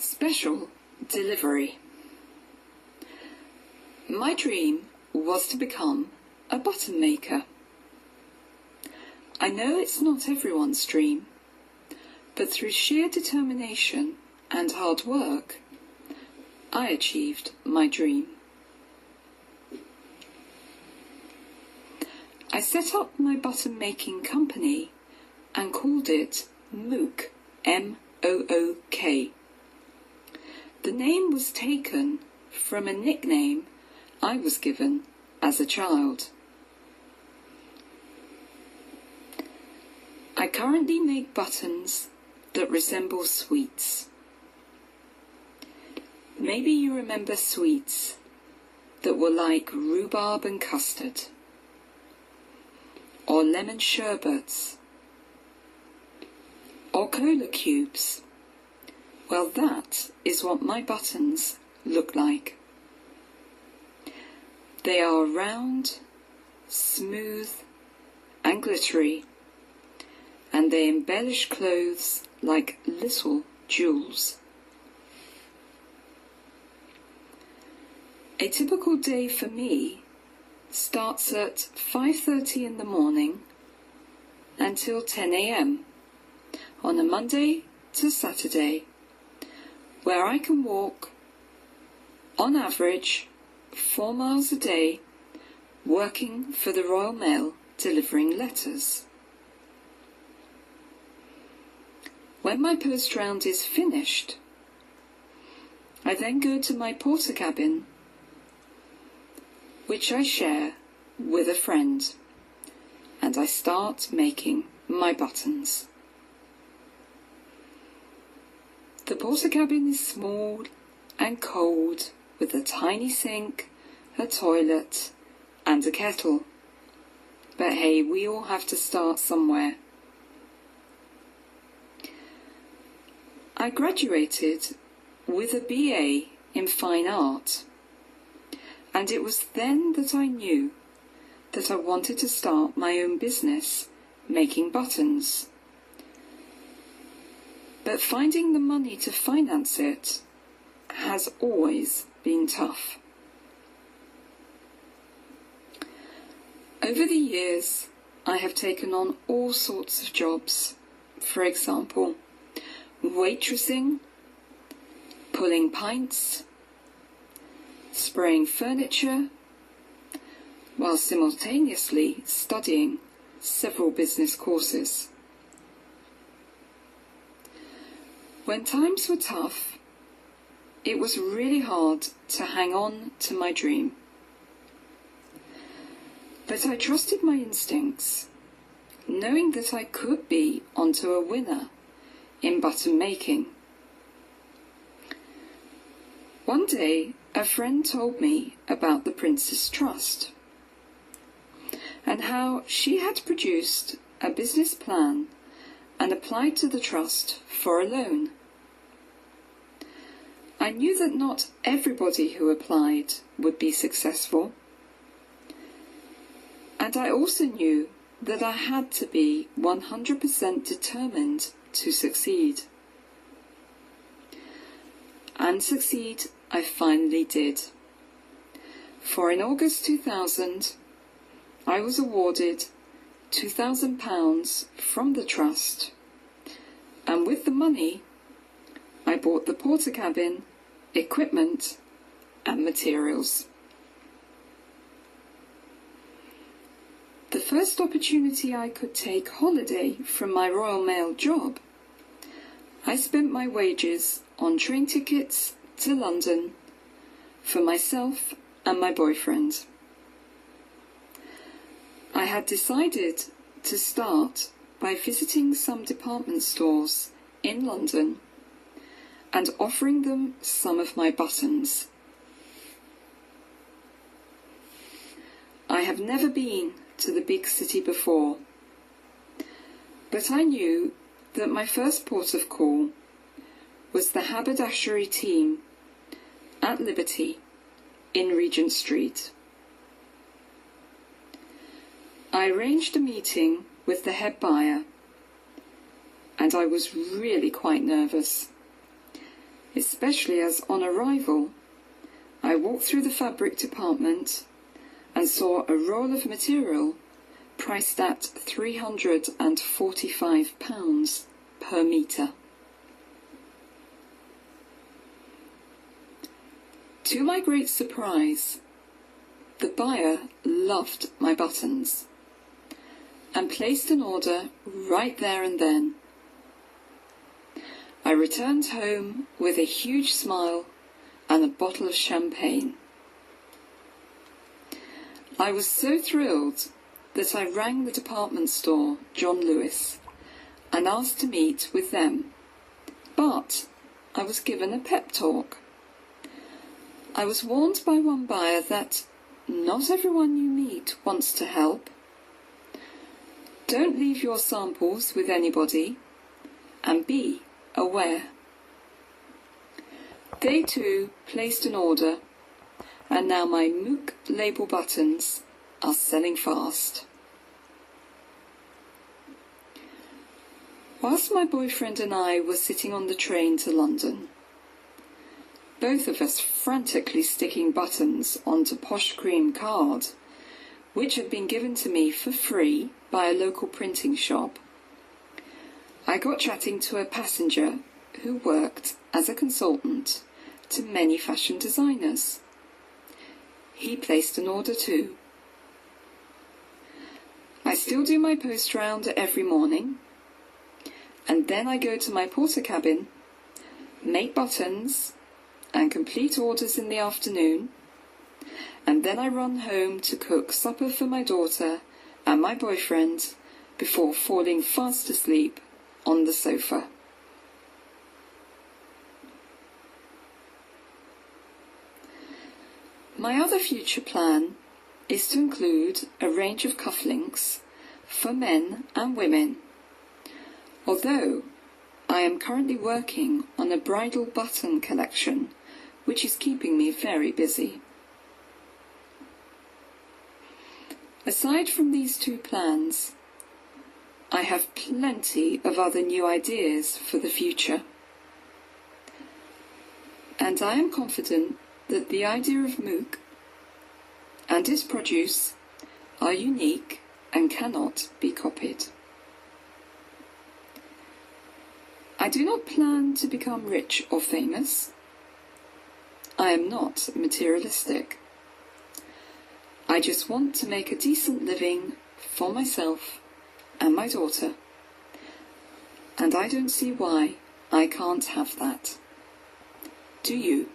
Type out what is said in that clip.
Special delivery. My dream was to become a button maker. I know it's not everyone's dream, but through sheer determination and hard work, I achieved my dream. I set up my button making company and called it Mook, M-O-O-K. The name was taken from a nickname I was given as a child. I currently make buttons that resemble sweets. Maybe you remember sweets that were like rhubarb and custard, or lemon sherbets, or cola cubes. Well, that is what my buttons look like. They are round, smooth, and glittery, and they embellish clothes like little jewels. A typical day for me starts at 5:30 in the morning until 10 a.m. on a Monday to Saturday, where I can walk, on average, 4 miles a day, working for the Royal Mail delivering letters. When my post round is finished, I then go to my porter cabin, which I share with a friend, and I start making my buttons. The porter cabin is small and cold, with a tiny sink, a toilet, and a kettle. But hey, we all have to start somewhere. I graduated with a BA in fine art, and it was then that I knew that I wanted to start my own business making buttons. But finding the money to finance it has always been tough. Over the years, I have taken on all sorts of jobs. For example, waitressing, pulling pints, spraying furniture, while simultaneously studying several business courses. When times were tough, it was really hard to hang on to my dream. But I trusted my instincts, knowing that I could be onto a winner in button making. One day, a friend told me about the Prince's Trust and how she had produced a business plan and applied to the trust for a loan. I knew that not everybody who applied would be successful, and I also knew that I had to be 100% determined to succeed. And succeed I finally did. For in August 2000, I was awarded £2,000 from the trust, and with the money, I bought the porter cabin, equipment, and materials. The first opportunity I could take holiday from my Royal Mail job, I spent my wages on train tickets to London for myself and my boyfriend. I had decided to start by visiting some department stores in London and offering them some of my buttons. I have never been to the big city before, but I knew that my first port of call was the haberdashery team at Liberty in Regent Street. I arranged a meeting with the head buyer, and I was really quite nervous. especially as on arrival I walked through the fabric department and saw a roll of material priced at £345 per metre. To my great surprise, the buyer loved my buttons and placed an order right there and then. I returned home with a huge smile and a bottle of champagne. I was so thrilled that I rang the department store, John Lewis, and asked to meet with them, but I was given a pep talk. I was warned by one buyer that not everyone you meet wants to help. Don't leave your samples with anybody, and be aware. They too placed an order, and now my Mook label buttons are selling fast. Whilst my boyfriend and I were sitting on the train to London, both of us frantically sticking buttons onto Posh Cream card, which had been given to me for free by a local printing shop, I got chatting to a passenger who worked as a consultant to many fashion designers. He placed an order too. I still do my post round every morning, and then I go to my porter cabin, make buttons, and complete orders in the afternoon, and then I run home to cook supper for my daughter and my boyfriend before falling fast asleep on the sofa. My other future plan is to include a range of cufflinks for men and women, although I am currently working on a bridal button collection which is keeping me very busy. Aside from these two plans, I have plenty of other new ideas for the future, and I am confident that the idea of Mook and its produce are unique and cannot be copied. I do not plan to become rich or famous. I am not materialistic. I just want to make a decent living for myself and my daughter, and I don't see why I can't have that. Do you?